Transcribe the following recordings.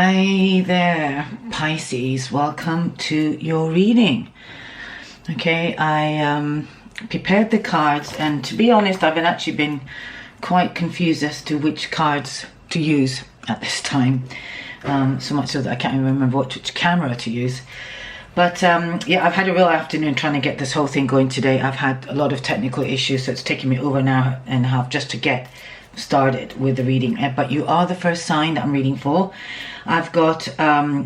Hi there, Pisces. Welcome to your reading. Okay, I prepared the cards, and to be honest, I've actually been quite confused as to which cards to use at this time. So much so that I can't even remember which camera to use. But yeah, I've had a real afternoon trying to get this whole thing going today. I've had a lot of technical issues, so it's taken me over an hour and a half just to get started with the reading. But you are the first sign that I'm reading for. I've got a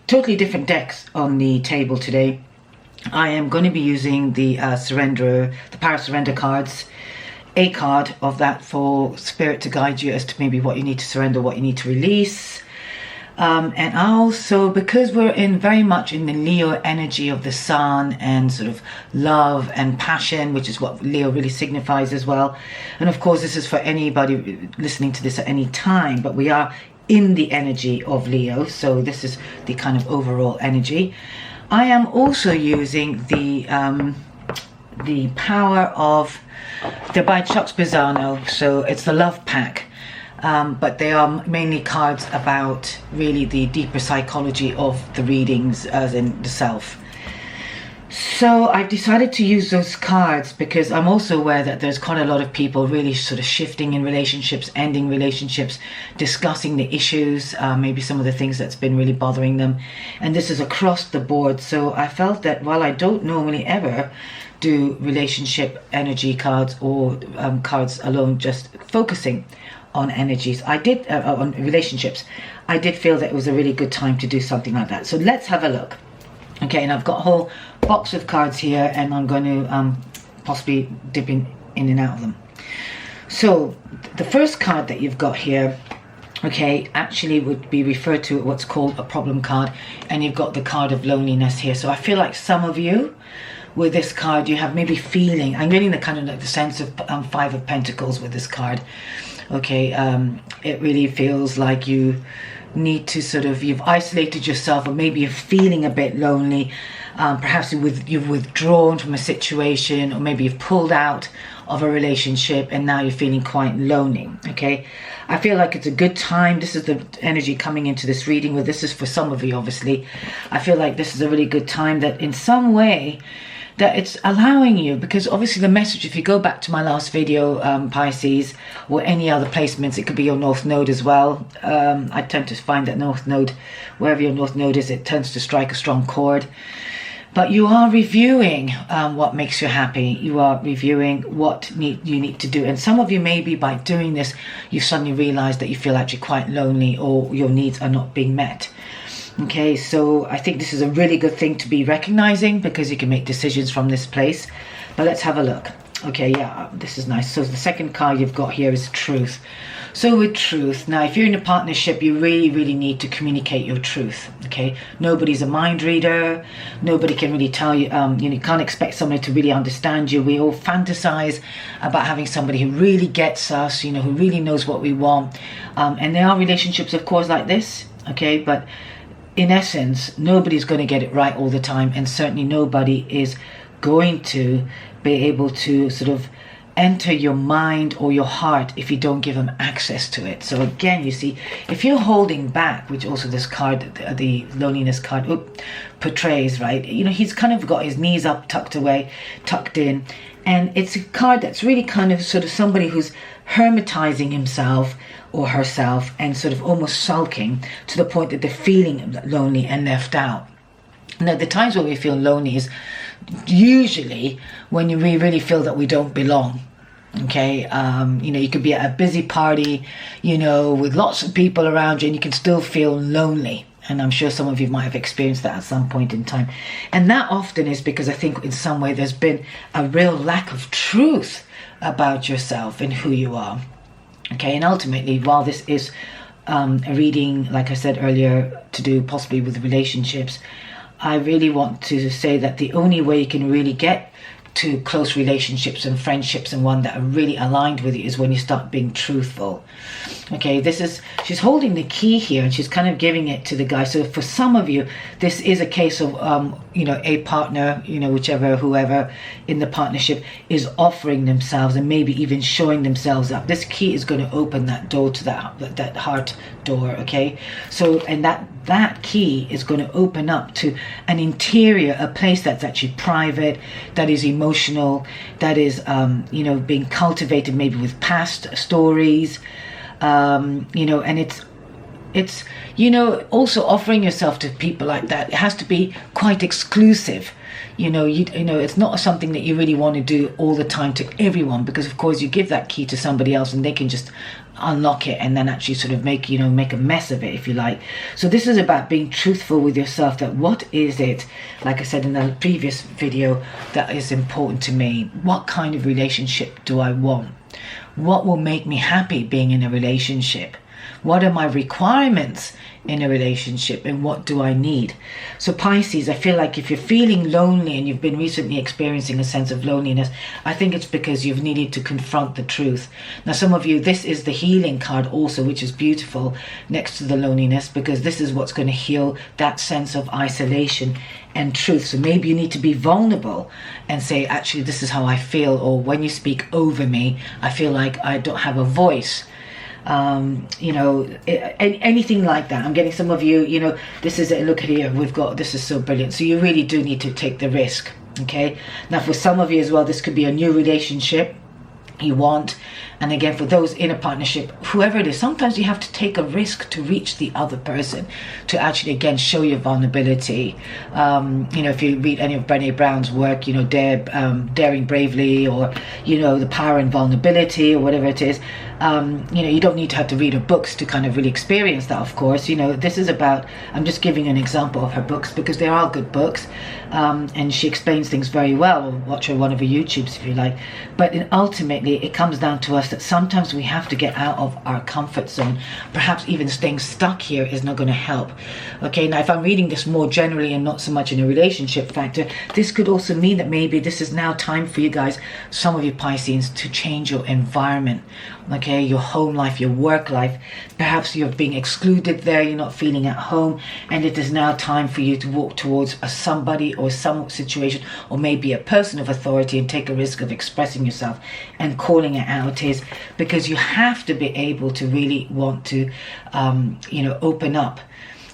totally different decks on the table today. I am going to be using the Power Surrender cards, a card of that for Spirit to guide you as to maybe what you need to surrender, what you need to release. And also, because we're very much in the Leo energy of the sun and sort of love and passion, which is what Leo really signifies as well. And of course, this is for anybody listening to this at any time, but we are in the energy of Leo. So this is the kind of overall energy. I am also using the power of the by Chuck Spezzano. So it's the Love Pack. But they are mainly cards about really the deeper psychology of the readings as in the self. So I've decided to use those cards because I'm also aware that there's quite a lot of people really sort of shifting in relationships, ending relationships, discussing the issues, maybe some of the things that's been really bothering them. And this is across the board. So I felt that while I don't normally ever do relationship energy cards or cards alone, just focusing on energies, I did on relationships, I did feel that it was a really good time to do something like that. So let's have a look. Okay, and I've got a whole box of cards here, and I'm going to possibly dip in and out of them. So the first card that you've got here, okay, actually would be referred to what's called a problem card, and you've got the card of loneliness here. So I feel like some of you with this card, you have maybe feeling, I'm getting the kind of like the sense of Five of Pentacles with this card. Okay, it really feels like you need to sort of, you've isolated yourself, or maybe you're feeling a bit lonely. Perhaps you've withdrawn from a situation, or maybe you've pulled out of a relationship and now you're feeling quite lonely. Okay, I feel like it's a good time. This is the energy coming into this reading. Well, this is for some of you, obviously. I feel like this is a really good time that in some way that it's allowing you, because obviously the message, if you go back to my last video, Pisces, or any other placements, it could be your North Node as well. I tend to find that North Node, wherever your North Node is, it tends to strike a strong chord. But you are reviewing what makes you happy. You are reviewing what you need to do. And some of you, maybe by doing this, you suddenly realize that you feel actually quite lonely, or your needs are not being met. Okay, so I think this is a really good thing to be recognizing, because you can make decisions from this place. But let's have a look. Okay, yeah, this is nice. So the second card you've got here is truth. So with truth, now if you're in a partnership, you really need to communicate your truth. Okay, nobody's a mind reader. Nobody can really tell you, you can't expect somebody to really understand you. We all fantasize about having somebody who really gets us, who really knows what we want. And there are relationships, of course, like this. Okay, but in essence, nobody's going to get it right all the time, and certainly nobody is going to be able to sort of enter your mind or your heart if you don't give them access to it. So again, you see, if you're holding back, which also this card, the loneliness card, portrays, right? He's kind of got his knees up, tucked in, and it's a card that's really kind of sort of somebody who's hermetizing himself or herself and sort of almost sulking to the point that they're feeling lonely and left out. Now, the times where we feel lonely is usually when we really feel that we don't belong. Okay, you could be at a busy party, with lots of people around you, and you can still feel lonely. And I'm sure some of you might have experienced that at some point in time. And that often is because I think in some way there's been a real lack of truth about yourself and who you are. Okay, and ultimately, while this is a reading, like I said earlier, to do possibly with relationships, I really want to say that the only way you can really get to close relationships and friendships and one that are really aligned with you is when you start being truthful. Okay, she's holding the key here, and she's kind of giving it to the guy. So for some of you, this is a case of a partner, whichever, whoever in the partnership is offering themselves and maybe even showing themselves up. This key is going to open that door to that heart door, okay? So, and that key is going to open up to an interior, a place that's actually private, that is emotional, that is, being cultivated maybe with past stories, and it's also offering yourself to people like that. It has to be quite exclusive. It's not something that you really want to do all the time to everyone, because of course you give that key to somebody else and they can just unlock it and then actually sort of make a mess of it, if you like. So this is about being truthful with yourself, that what is it, like I said in the previous video, that is important to me? What kind of relationship do I want? What will make me happy being in a relationship? What are my requirements in a relationship, and what do I need? So Pisces, I feel like if you're feeling lonely and you've been recently experiencing a sense of loneliness, I think it's because you've needed to confront the truth. Now, some of you, this is the healing card also, which is beautiful next to the loneliness, because this is what's going to heal that sense of isolation and truth. So maybe you need to be vulnerable and say, actually, this is how I feel, or when you speak over me, I feel like I don't have a voice. Anything like that. I'm getting some of you, this is it, look at here, this is so brilliant. So you really do need to take the risk, okay? Now for some of you as well, this could be a new relationship you want. And again, for those in a partnership, whoever it is, sometimes you have to take a risk to reach the other person, to actually, again, show your vulnerability. If you read any of Brené Brown's work, Daring Bravely, or, The Power and Vulnerability, or whatever it is, you don't need to have to read her books to kind of really experience that, of course. This is about, I'm just giving an example of her books because they are good books, and she explains things very well. Watch one of her YouTubes if you like. But ultimately, it comes down to us that sometimes we have to get out of our comfort zone. Perhaps even staying stuck here is not going to help. Okay, now if I'm reading this more generally and not so much in a relationship factor, this could also mean that maybe this is now time for you guys, some of you Pisceans, to change your environment. Okay, your home life, your work life. Perhaps you're being excluded there, you're not feeling at home, and it is now time for you to walk towards a somebody or some situation, or maybe a person of authority, and take a risk of expressing yourself and calling it out, is because you have to be able to really want to open up.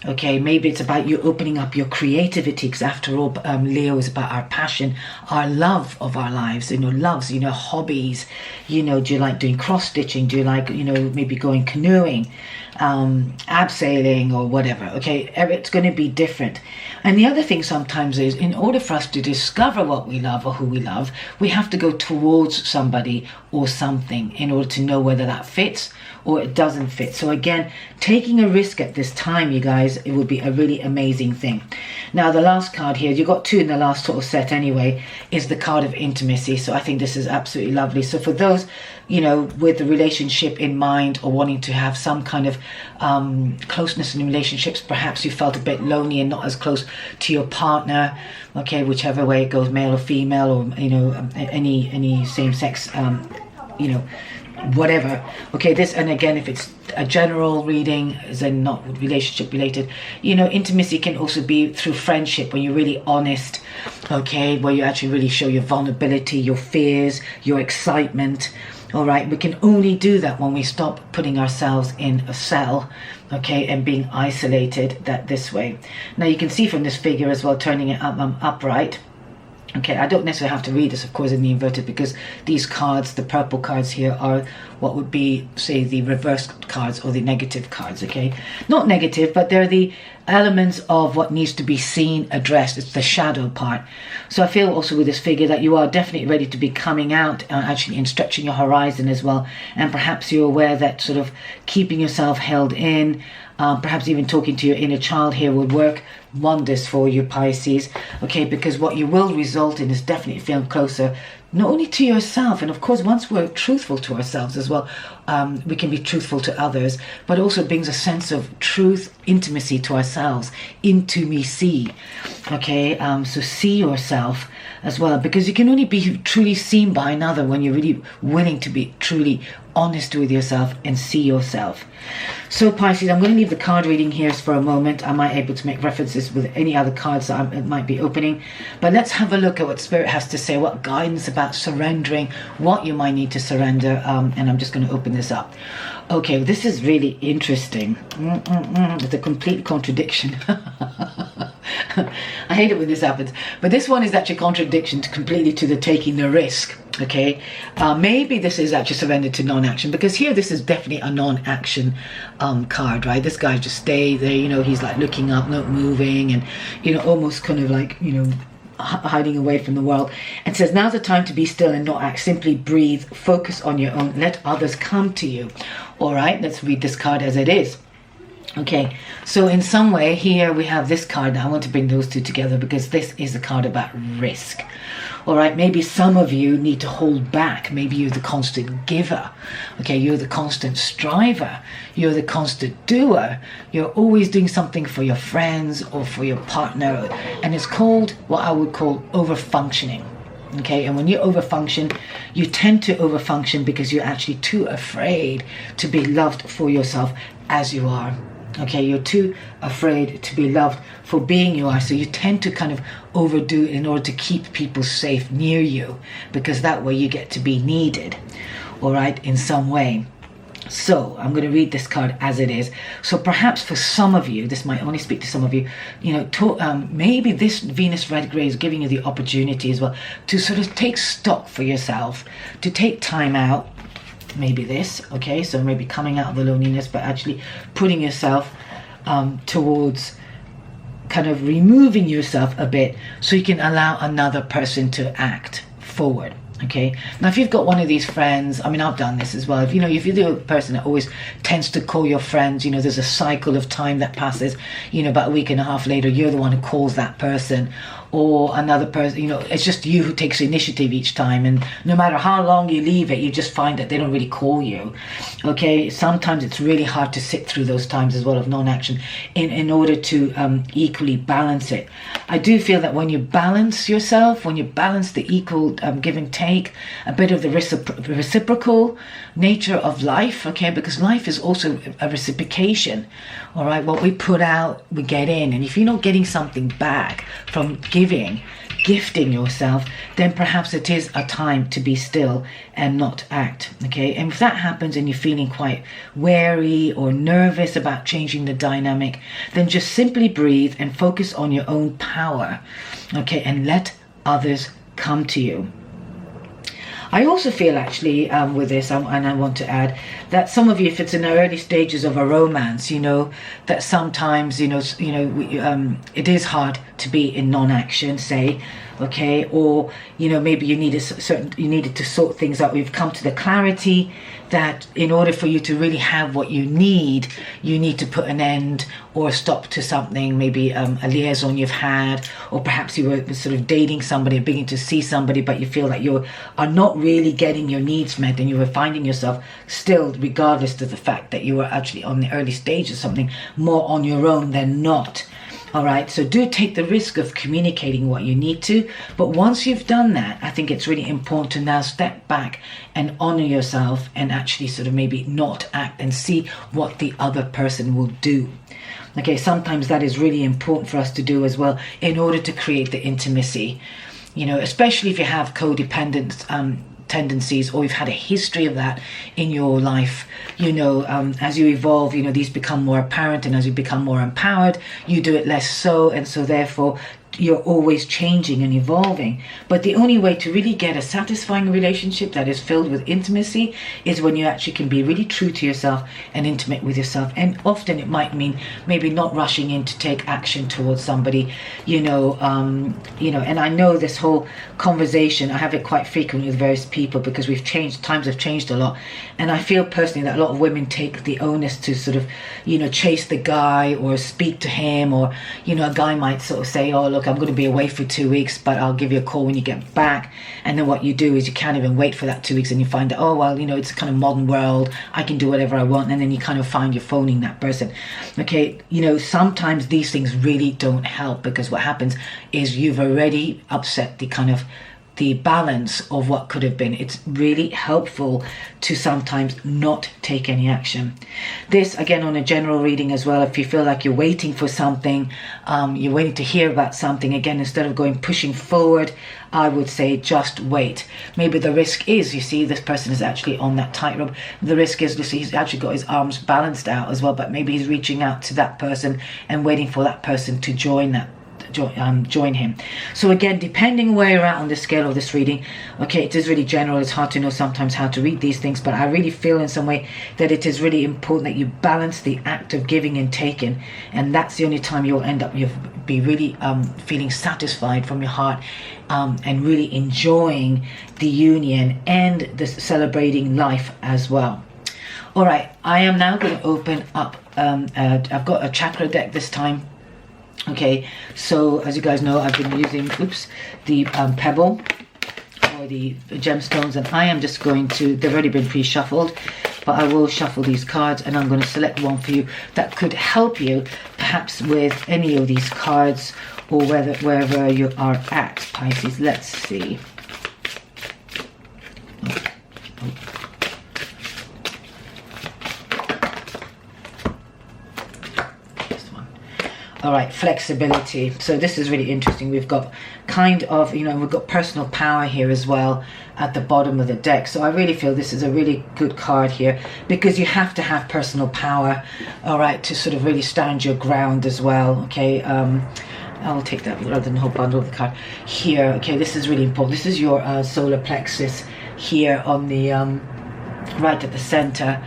Okay, maybe it's about you opening up your creativity, because after all, Leo is about our passion, our love of our lives, loves, hobbies. Do you like doing cross-stitching? Do you like, maybe going canoeing, abseiling, or whatever? Okay, it's going to be different. And the other thing sometimes is, in order for us to discover what we love or who we love, we have to go towards somebody or something in order to know whether that fits or it doesn't fit. So again, taking a risk at this time, you guys, it would be a really amazing thing. Now the last card here, you got two in the last sort of set anyway, is the card of intimacy. So I think this is absolutely lovely. So for those, with the relationship in mind, or wanting to have some kind of closeness in relationships, perhaps you felt a bit lonely and not as close to your partner, okay, whichever way it goes, male or female, or any same-sex whatever. Okay, this, and again, if it's a general reading, then not relationship related, intimacy can also be through friendship, when you're really honest, okay, where you actually really show your vulnerability, your fears, your excitement. All right, we can only do that when we stop putting ourselves in a cell, okay, and being isolated this way. Now you can see from this figure as well, turning it upright. Okay, I don't necessarily have to read this, of course, in the inverted, because these cards, the purple cards here, are what would be, say, the reverse cards or the negative cards, okay? Not negative, but they're the elements of what needs to be seen, addressed. It's the shadow part. So I feel also with this figure that you are definitely ready to be coming out, actually, and stretching your horizon as well. And perhaps you're aware that sort of keeping yourself held in, perhaps even talking to your inner child here would work wonders for you, Pisces, okay, because what you will result in is definitely feeling closer not only to yourself, and of course once we're truthful to ourselves as well, we can be truthful to others, but also brings a sense of truth, intimacy to ourselves, into me see. Okay, so see yourself as well, because you can only be truly seen by another when you're really willing to be truly honest with yourself and see yourself. So Pisces, I'm going to leave the card reading here for a moment. I might be able to make references with any other cards that I might be opening, but let's have a look at what Spirit has to say, what guidance about surrendering, what you might need to surrender, and I'm just going to open this up. Okay, this is really interesting. It's a complete contradiction. I hate it when this happens, but this one is actually a contradiction completely to the taking the risk. Okay, maybe this is actually surrender to non-action, because here this is definitely a non-action card, right? This guy just stay there, you know, he's like looking up, not moving, and, you know, almost kind of like, you know, hiding away from the world, and says, now's the time to be still and not act. Simply breathe, focus on your own, let others come to you. All right, let's read this card as it is. Okay, so in some way here we have this card. I want to bring those two together because this is a card about risk. All right, maybe some of you need to hold back. Maybe you're the constant giver. Okay, you're the constant striver. You're the constant doer. You're always doing something for your friends or for your partner. And it's called what I would call overfunctioning. Okay, and when you overfunction, you tend to overfunction because you're actually too afraid to be loved for yourself as you are. Okay, you're too afraid to be loved for being you are, so you tend to kind of overdo it in order to keep people safe near you, because that way you get to be needed, all right, in some way. So I'm going to read this card as it is. So perhaps for some of you, this might only speak to some of you, you know, maybe this Venus retrograde is giving you the opportunity as well to sort of take stock for yourself, to take time out. Maybe this, okay, so maybe coming out of the loneliness, but actually putting yourself towards kind of removing yourself a bit so you can allow another person to act forward. Okay, now if you've got one of these friends, I mean, I've done this as well. If you're the person that always tends to call your friends, you know, there's a cycle of time that passes, you know, about a week and a half later, you're the one who calls that person, or another person, you know, it's just you who takes the initiative each time, and no matter how long you leave it, you just find that they don't really call you. Okay, sometimes it's really hard to sit through those times as well of non-action in order to equally balance it. I do feel that when you balance yourself, when you balance the equal give and take, a bit of the reciprocal nature of life, okay, because life is also a reciprocation. All right, what we put out, we get in, and if you're not getting something back from gifting yourself, then perhaps it is a time to be still and not act. Okay, and if that happens and you're feeling quite wary or nervous about changing the dynamic, then just simply breathe and focus on your own power. Okay, and let others come to you. I also feel actually with this, and I want to add that some of you, if it's in the early stages of a romance, you know, that sometimes, it is hard to be in non-action, say, okay, or, you know, maybe you needed to sort things out. We've come to the clarity that in order for you to really have what you need to put an end or a stop to something, maybe a liaison you've had, or perhaps you were sort of dating somebody, beginning to see somebody, but you feel that you are not really getting your needs met, and you were finding yourself still, regardless of the fact that you were actually on the early stage of something, more on your own than not. All right, so do take the risk of communicating what you need to. But once you've done that, I think it's really important to now step back and honor yourself and actually sort of maybe not act and see what the other person will do. Okay, sometimes that is really important for us to do as well in order to create the intimacy. You know, especially if you have codependent tendencies, or you've had a history of that in your life, you know, as you evolve, you know, these become more apparent, and as you become more empowered, you do it less so, and so therefore you're always changing and evolving. But the only way to really get a satisfying relationship that is filled with intimacy is when you actually can be really true to yourself and intimate with yourself. And often it might mean maybe not rushing in to take action towards somebody, and I know this whole conversation, I have it quite frequently with various people, because times have changed a lot, and I feel personally that a lot of women take the onus to sort of, chase the guy or speak to him, or, a guy might sort of say, oh look, look, I'm going to be away for 2 weeks, but I'll give you a call when you get back. And then what you do is you can't even wait for that 2 weeks, and you find that, oh, well, you know, it's a kind of modern world, I can do whatever I want. And then you kind of find you're phoning that person. Okay, you know, sometimes these things really don't help, because what happens is you've already upset the kind of the balance of what could have been. It's really helpful to sometimes not take any action. This, again, on a general reading as well, if you feel like you're waiting for something, you're waiting to hear about something, again, instead of pushing forward, I would say just wait. Maybe the risk is, you see, this person is actually on that tightrope. The risk is, you see, he's actually got his arms balanced out as well, but maybe he's reaching out to that person and waiting for that person to join him. So again, depending where you're at on the scale of this reading, okay, it is really general. It's hard to know sometimes how to read these things, but I really feel in some way that it is really important that you balance the act of giving and taking, and that's the only time you'll end up, you'll be really feeling satisfied from your heart, and really enjoying the union and the celebrating life as well. All right, I am now going to open up, I've got a chakra deck this time. Okay, so as you guys know, I've been using the pebble or the gemstones, and I am just going to, they've already been pre-shuffled, but I will shuffle these cards, and I'm going to select one for you that could help you perhaps with any of these cards, or wherever you are at, Pisces. Let's see. All right, flexibility. So this is really interesting. We've got kind of, you know, we've got personal power here as well at the bottom of the deck. So I really feel this is a really good card here, because you have to have personal power, all right, to sort of really stand your ground as well. Okay, I'll take that rather than the whole bundle of the card here. Okay, this is really important. This is your solar plexus here on the right at the center.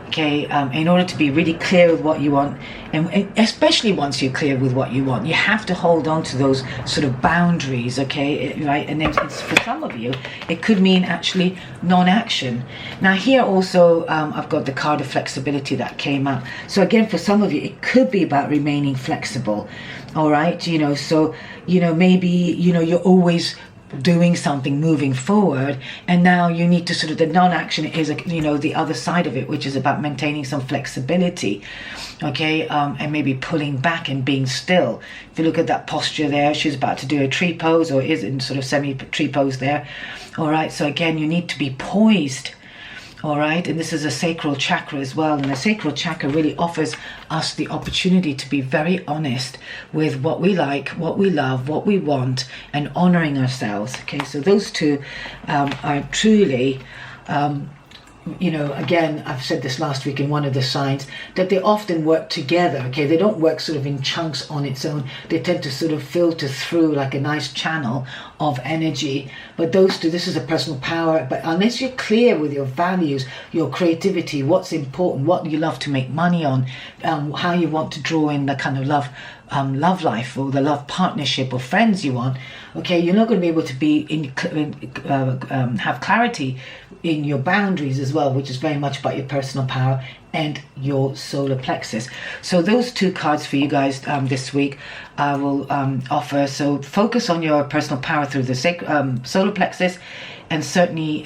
Okay, in order to be really clear with what you want, and especially once you're clear with what you want, you have to hold on to those sort of boundaries, okay, right? And then for some of you, it could mean actually non-action. Now here also, I've got the card of flexibility that came up. So again, for some of you, it could be about remaining flexible, all right? You know, so, you know, maybe, you know, you're always doing something, moving forward, and now you need to sort of, the non-action is, you know, the other side of it, which is about maintaining some flexibility, okay, and maybe pulling back and being still. If you look at that posture there, she's about to do a tree pose, or is in sort of semi-tree pose there. All right, so again, you need to be poised. All right, and this is a sacral chakra as well, and the sacral chakra really offers us the opportunity to be very honest with what we like, what we love, what we want, and honoring ourselves. Okay, so those two are truly you know, again, I've said this last week in one of the signs, that they often work together, okay? They don't work sort of in chunks on its own. They tend to sort of filter through like a nice channel of energy. But those two, this is a personal power, but unless you're clear with your values, your creativity, what's important, what you love to make money on, how you want to draw in the kind of love life, or the love partnership or friends you want, okay, you're not going to be able to be have clarity in your boundaries as well, which is very much about your personal power and your solar plexus. So those two cards for you guys this week I will offer. So focus on your personal power through the solar plexus, and certainly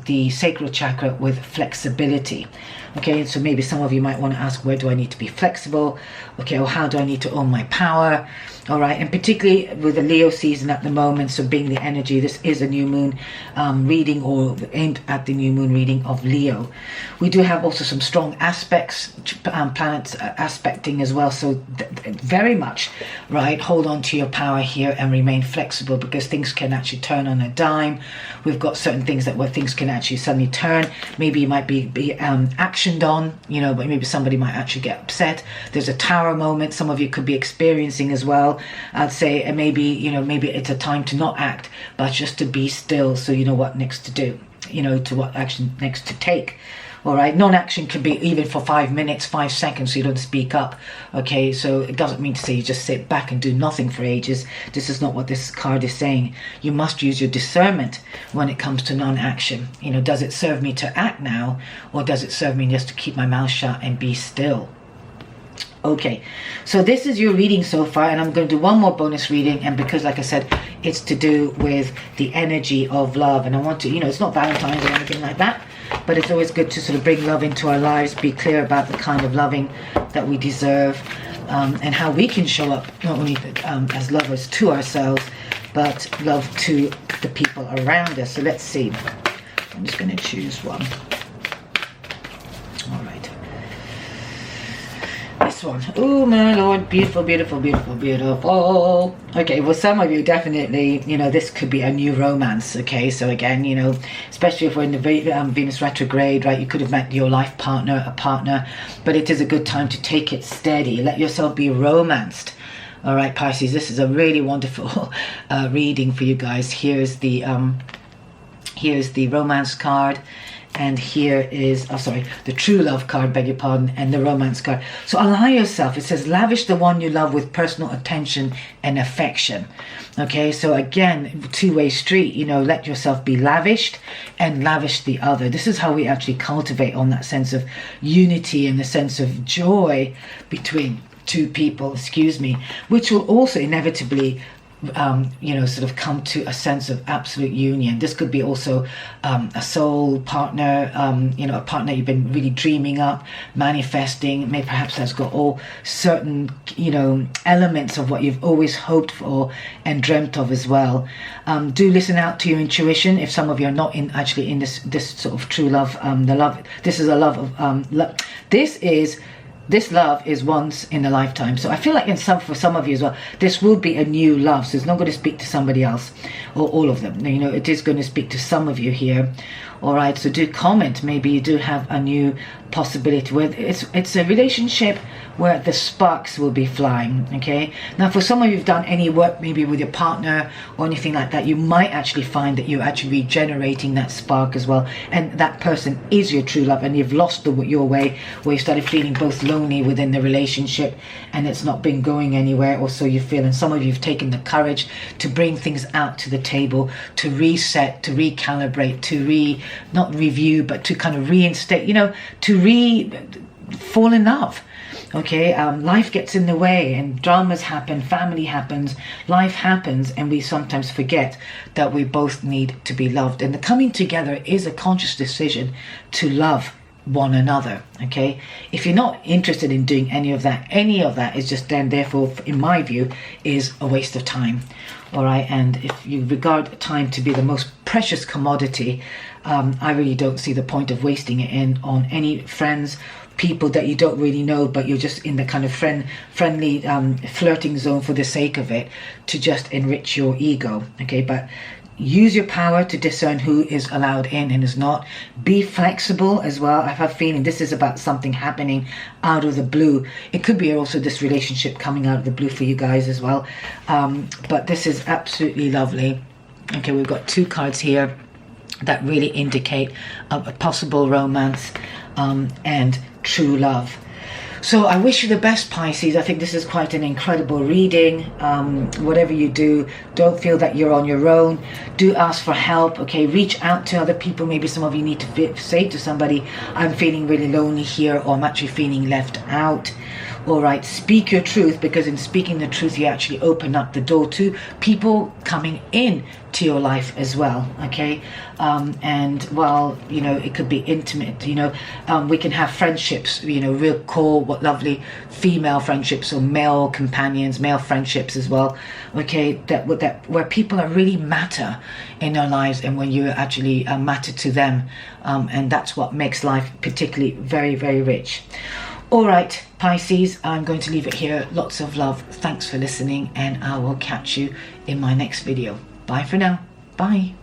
the sacral chakra with flexibility. Okay, so maybe some of you might want to ask, where do I need to be flexible? Okay, or how do I need to own my power? All right, and particularly with the Leo season at the moment, so being the energy, this is a new moon reading, or aimed at the new moon reading of Leo. We do have also some strong aspects, planets aspecting as well, so very much, right, hold on to your power here and remain flexible, because things can actually turn on a dime. We've got certain things where things can actually suddenly turn. Maybe you might be actioned on, you know, but maybe somebody might actually get upset. There's a tower moment some of you could be experiencing as well. I'd say, and maybe, you know, maybe it's a time to not act, but just to be still, so you know what next to do, you know, to what action next to take. All right, non-action can be even for 5 minutes, 5 seconds, so you don't speak up. Okay, so it doesn't mean to say you just sit back and do nothing for ages. This is not what this card is saying. You must use your discernment when it comes to non-action. You know, does it serve me to act now, or does it serve me just to keep my mouth shut and be still? Okay, so this is your reading so far, and I'm going to do one more bonus reading, and because like I said, it's to do with the energy of love, and I want to, you know, it's not Valentine's or anything like that, but it's always good to sort of bring love into our lives, be clear about the kind of loving that we deserve, and how we can show up not only as lovers to ourselves, but love to the people around us. So let's see. I'm just going to choose one. All right. This one. Oh my Lord, beautiful, beautiful, beautiful, beautiful. Okay, well, some of you definitely, you know, this could be a new romance. Okay, so again, you know, especially if we're in the Venus retrograde, right, you could have met your life partner, a partner, but it is a good time to take it steady. Let yourself be romanced. All right, Pisces, this is a really wonderful reading for you guys. Here's the romance card, and here is, oh sorry, the true love card, beg your pardon, and the romance card. So allow yourself, it says, lavish the one you love with personal attention and affection. Okay, so again, two-way street, you know, let yourself be lavished and lavish the other. This is how we actually cultivate on that sense of unity and the sense of joy between two people, excuse me, which will also inevitably you know, sort of come to a sense of absolute union. This could be also a soul partner, you know, a partner you've been really dreaming up, manifesting, maybe perhaps has got all certain, you know, elements of what you've always hoped for and dreamt of as well. Do listen out to your intuition. If some of you are not actually in this sort of true love, this is a love of this love is once in a lifetime. So I feel like for some of you as well, this will be a new love. So it's not going to speak to somebody else or all of them. You know, it is going to speak to some of you here. All right, so do comment. Maybe you do have a new possibility where it's a relationship where the sparks will be flying. Okay, now for some of you who've done any work maybe with your partner or anything like that, you might actually find that you're actually regenerating that spark as well, and that person is your true love, and you've lost your way, where you started feeling both lonely within the relationship and it's not been going anywhere, or so you feel. And some of you have taken the courage to bring things out to the table, to reset, to recalibrate, to not review, but to kind of reinstate, you know, to fall in love. Okay, life gets in the way and dramas happen, family happens, life happens, and we sometimes forget that we both need to be loved. And the coming together is a conscious decision to love one another. Okay, if you're not interested in doing any of that is just then, therefore, in my view, is a waste of time. All right, and if you regard time to be the most precious commodity, I really don't see the point of wasting it on any friends, people that you don't really know, but you're just in the kind of friendly flirting zone for the sake of it, to just enrich your ego. Okay, but use your power to discern who is allowed in and is not. Be flexible as well. I have a feeling this is about something happening out of the blue. It could be also this relationship coming out of the blue for you guys as well. But this is absolutely lovely. Okay, we've got two cards here that really indicate a possible romance and true love. So I wish you the best, Pisces. I think this is quite an incredible reading. Whatever you do, don't feel that you're on your own. Do ask for help, okay? Reach out to other people. Maybe some of you need to say to somebody, I'm feeling really lonely here, or I'm actually feeling left out. All right, speak your truth, because in speaking the truth, you actually open up the door to people coming in to your life as well, okay? And well, you know, it could be intimate, you know, we can have friendships, you know, real core, what lovely female friendships, or male companions, male friendships as well, okay, that where people are really matter in our lives, and when you actually matter to them, and that's what makes life particularly very, very rich. All right, Pisces, I'm going to leave it here. Lots of love. Thanks for listening, and I will catch you in my next video. Bye for now. Bye.